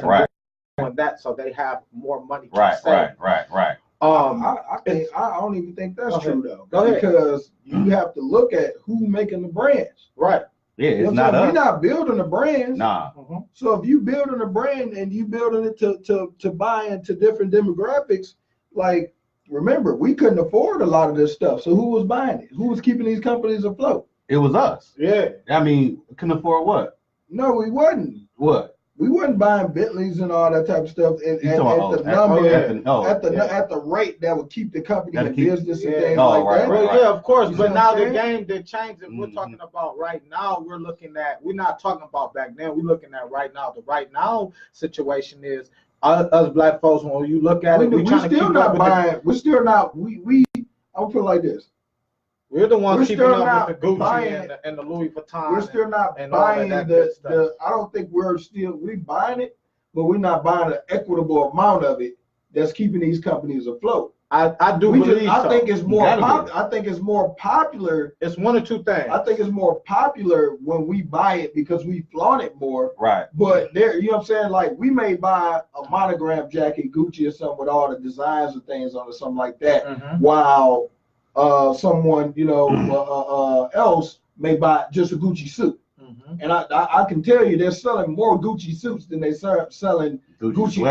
right. Doing that so they have more money to Right, save. right. I don't even think that's true though. Go ahead. Because you have to look at who making the brands. Right. Yeah, You know it's what I'm not saying? us. We're not building the brands. Nah. So if you building a brand and you building it to buy into different demographics, like remember, we couldn't afford a lot of this stuff. So who was buying it? Who was keeping these companies afloat? It was us. Yeah. I mean, couldn't afford what? No, we wasn't. What? We wasn't buying Bentleys and all that type of stuff at the rate that would keep the company in business and things like that. Well, yeah, of course. You but know now what I'm the saying? game did change. If we're talking about right now, we're not talking about back then. We're looking at right now. The right now situation is us black folks. When you look at it, we're still not buying. We're still not. I'll put it like this. We're the ones keeping up with the Gucci buying, and the Louis Vuitton. We're still not buying the. I don't think we're buying it, but we're not buying an equitable amount of it that's keeping these companies afloat. I think it's more. I think it's more popular. It's one or two things. I think it's more popular when we buy it because we flaunt it more. Right. But there, you know what I'm saying? Like we may buy a monogram jacket, Gucci or something with all the designs and things on it, something like that, while someone else may buy just a Gucci suit. And I can tell you they're selling more Gucci suits than they selling Gucci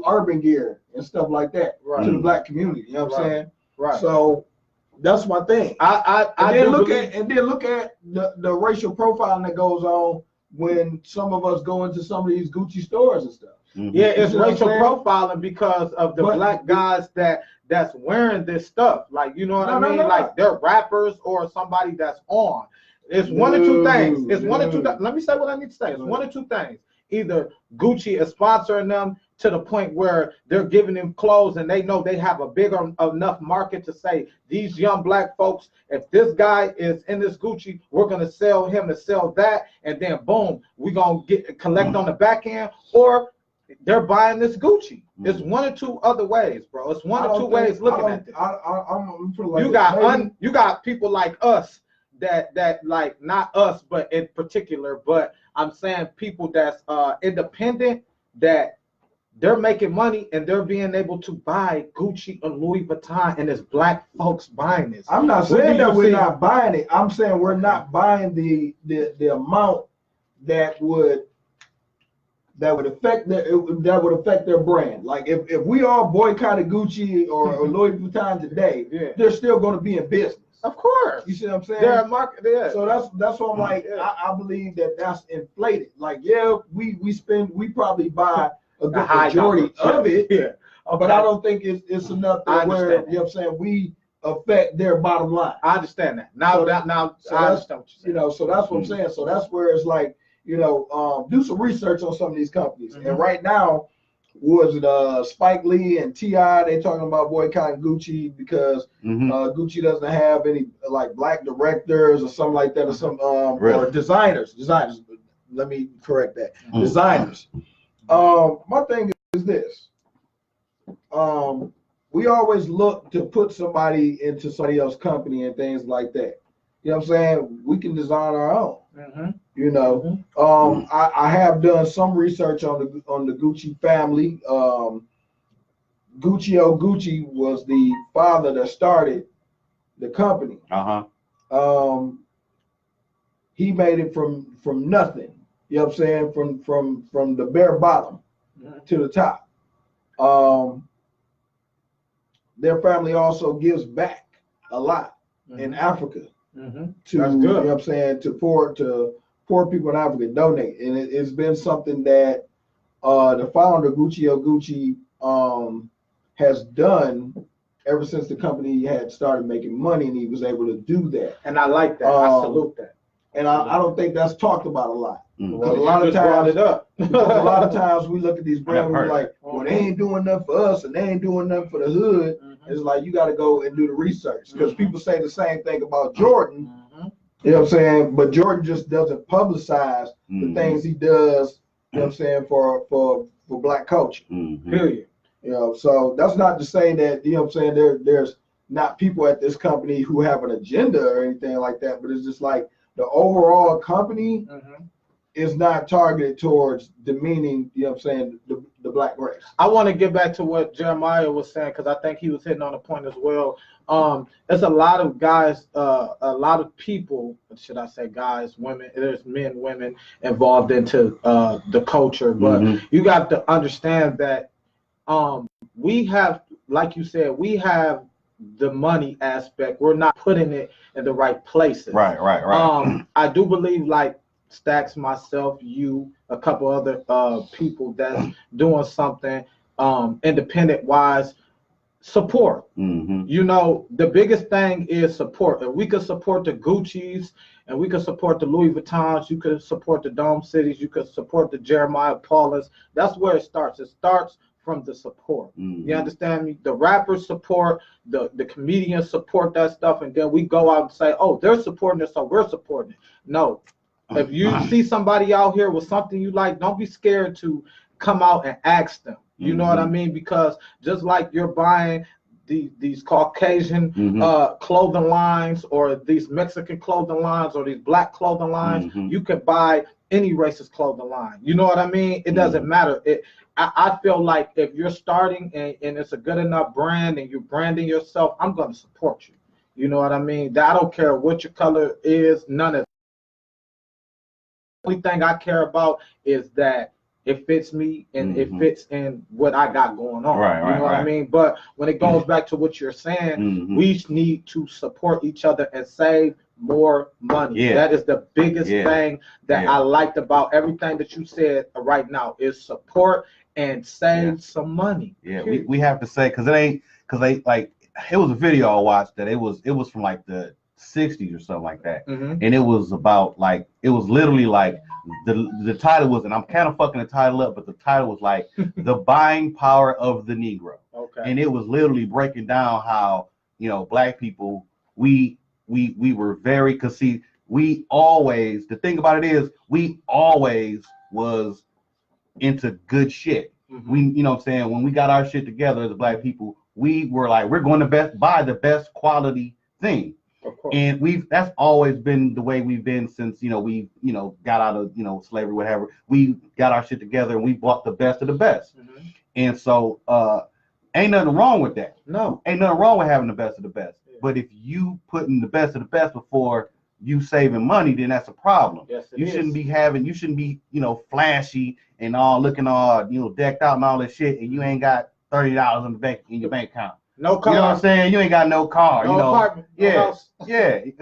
urban gear and stuff like that to the black community. You know what I'm saying? Right. So that's my thing. And then look at the racial profiling that goes on when some of us go into some of these Gucci stores and stuff. Yeah, it's racial profiling because of the black guys that's wearing this stuff. Like, you know what I mean? Like they're rappers or somebody that's on. It's one or two things. It's one or two. Let me say what I need to say. It's one or two things. Either Gucci is sponsoring them to the point where they're giving them clothes and they know they have a bigger enough market to say, these young black folks, if this guy is in this Gucci, we're going to sell him to sell that. And then boom, we're going to collect on the back end. Or they're buying this Gucci. It's one or two other ways, bro. It's one or two ways looking at this. You got people like us that like, not us, but in particular, but I'm saying people that's independent, that they're making money and they're being able to buy Gucci and Louis Vuitton, and it's black folks buying this. I'm not saying that we're not buying it. I'm saying we're not buying the amount that would affect their brand. Like if we all boycotted Gucci or Louis Vuitton today, they're still going to be in business. Of course. You see what I'm saying? They're a market. Yeah. So that's what I'm like. I believe that's inflated. Like we probably buy a good majority of it. Yeah. Okay. But I don't think it's enough to where, you know what I'm saying, we affect their bottom line. I understand that. Now I understand what you're saying. You know, so that's what I'm saying. So that's where it's like, you know, do some research on some of these companies. And right now, was it Spike Lee and T.I., they talking about boycotting Gucci because Gucci doesn't have any like black directors or something like that, or some or designers. Let me correct that. Designers. My thing is this. We always look to put somebody into somebody else's company and things like that. You know what I'm saying? We can design our own. You know, I have done some research on the Gucci family. Gucci was the father that started the company. He made it from nothing. You know what I'm saying? From the bare bottom to the top. Their family also gives back a lot in Africa. To, that's good. You know what I'm saying, to poor people in Africa donate, and it's been something that the founder Gucci has done ever since the company had started making money, and he was able to do that. And I like that. I salute that. And I don't think that's talked about a lot. Well, a lot of times, a lot of times we look at these brands and we're like, well, they ain't doing nothing for us, and they ain't doing nothing for the hood. It's like you got to go and do the research, because people say the same thing about Jordan. You know what I'm saying? But Jordan just doesn't publicize the things he does. You know what I'm saying, for black culture. Period. You know, so that's not to say that, you know what I'm saying, there's not people at this company who have an agenda or anything like that, but it's just like the overall company is not targeted towards demeaning, you know what I'm saying, the black race. I want to get back to what Jeremiah was saying because I think he was hitting on a point as well. There's a lot of guys, a lot of people, should I say guys, women, there's men, women involved into the culture, but you got to understand that we have, like you said, we have the money aspect. We're not putting it in the right places. Right. I do believe like Stacks, myself, you, a couple other people that's doing something independent wise, support. You know, the biggest thing is support. If we could support the Gucci's and we could support the Louis Vuittons, you could support the Dome Cities, you could support the Jeremiah Paulins. That's where it starts. It starts from the support. You understand me? The rappers support, the comedians support that stuff, and then we go out and say, oh, they're supporting it, so we're supporting it. No. If you see somebody out here with something you like, don't be scared to come out and ask them. You know what I mean? Because just like you're buying these Caucasian clothing lines or these Mexican clothing lines or these black clothing lines, you can buy any racist clothing line. You know what I mean? It doesn't matter. I feel like if you're starting and it's a good enough brand and you're branding yourself, I'm going to support you. You know what I mean? I don't care what your color is, none of it. The only thing I care about is that it fits me and it fits in what I got going on. You know what I mean? But when it goes back to what you're saying, we need to support each other and save more money. That is the biggest thing that I liked about everything that you said right now is support and save some money. We have to say, because it was a video I watched that it was from like the 60s or something like that, and it was about like, it was literally like the title was, and I'm kind of fucking the title up, but the title was like the buying power of the Negro. And it was literally breaking down how, you know, black people, we were very, because see, we always, the thing about it is we always was into good shit. We, you know what I'm saying, when we got our shit together as black people, we were like, we're going to buy the best quality thing. And that's always been the way we've been since, you know, we, you know, got out of, you know, slavery, whatever. We got our shit together and we bought the best of the best. And so ain't nothing wrong with that. No. Ain't nothing wrong with having the best of the best. But if you putting the best of the best before you saving money, then that's a problem. You shouldn't be, you know, flashy and all looking all, you know, decked out and all that shit, and you ain't got $30 in your bank account. No car. You know what I'm saying? You ain't got no car. No you know? apartment. No house.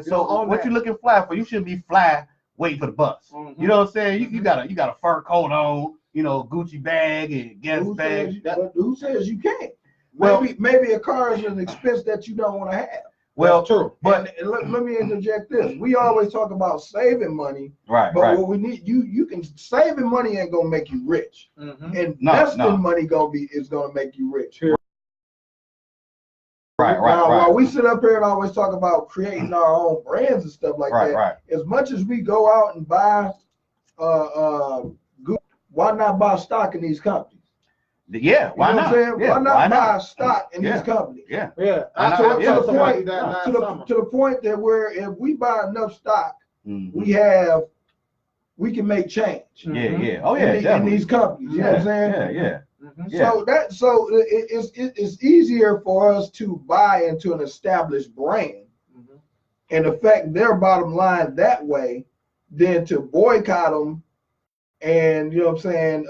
So what you looking fly for? You shouldn't be fly waiting for the bus. You know what I'm saying? You got a fur coat on, you know, Gucci bag and Guess bag. Who says you can't? Well, maybe a car is an expense that you don't want to have. Well, true. But let me interject this. We always talk about saving money, but what we need, you can, saving money ain't gonna make you rich. Investing money is gonna make you rich. While we sit up here and always talk about creating our own brands and stuff like that, as much as we go out and buy, why not buy stock in these companies? Why not? Why not buy stock in these companies? To the point that where if we buy enough stock, we can make change. In these companies. You know what I'm saying? So it's easier for us to buy into an established brand and affect their bottom line that way than to boycott them and, you know what I'm saying,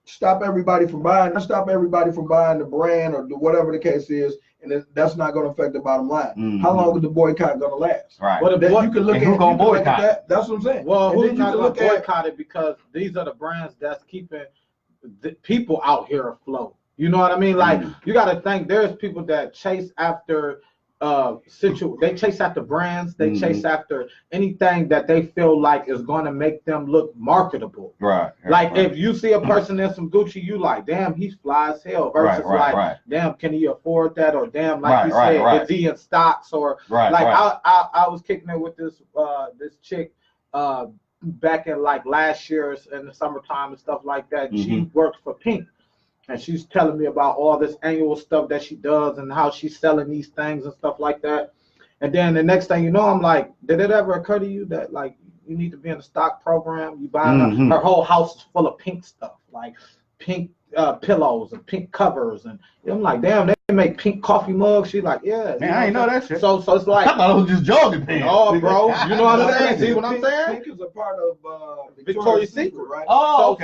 stop everybody from buying the brand or whatever the case is, and that's not going to affect the bottom line. How long is the boycott going to last? But you can look at who's going to boycott that. That's what I'm saying. Well, who's not going to boycott it, because these are the brands that's keeping the people out here afloat. You know what I mean? Like, you got to think there's people that chase after they chase after brands, they chase after anything that they feel like is going to make them look marketable. If you see a person in some Gucci, you like, damn, he's fly as hell, versus damn, can he afford that, or damn, like you said, is he in stocks, or I was kicking it with this this chick back in like last year's in the summertime and stuff like that. She works for Pink. And she's telling me about all this annual stuff that she does and how she's selling these things and stuff like that. And then the next thing you know, I'm like, did it ever occur to you that, like, You need to be in the stock program. You buy her whole house is full of pink stuff, like pink pillows and pink covers, and I'm like, damn, they make pink coffee mugs. She's like, yeah, man, I ain't know that shit. So it's like, I thought it was just jogging pants. Oh, bro, you know what I'm saying? See what I'm saying? Pink is a part of Victoria's Secret, right? So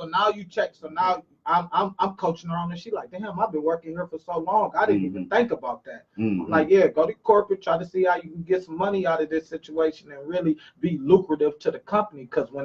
now you check. So now I'm coaching her on this. She like, damn, I've been working here for so long. I didn't even think about that. I'm like, yeah, go to corporate, try to see how you can get some money out of this situation and really be lucrative to the company. Because when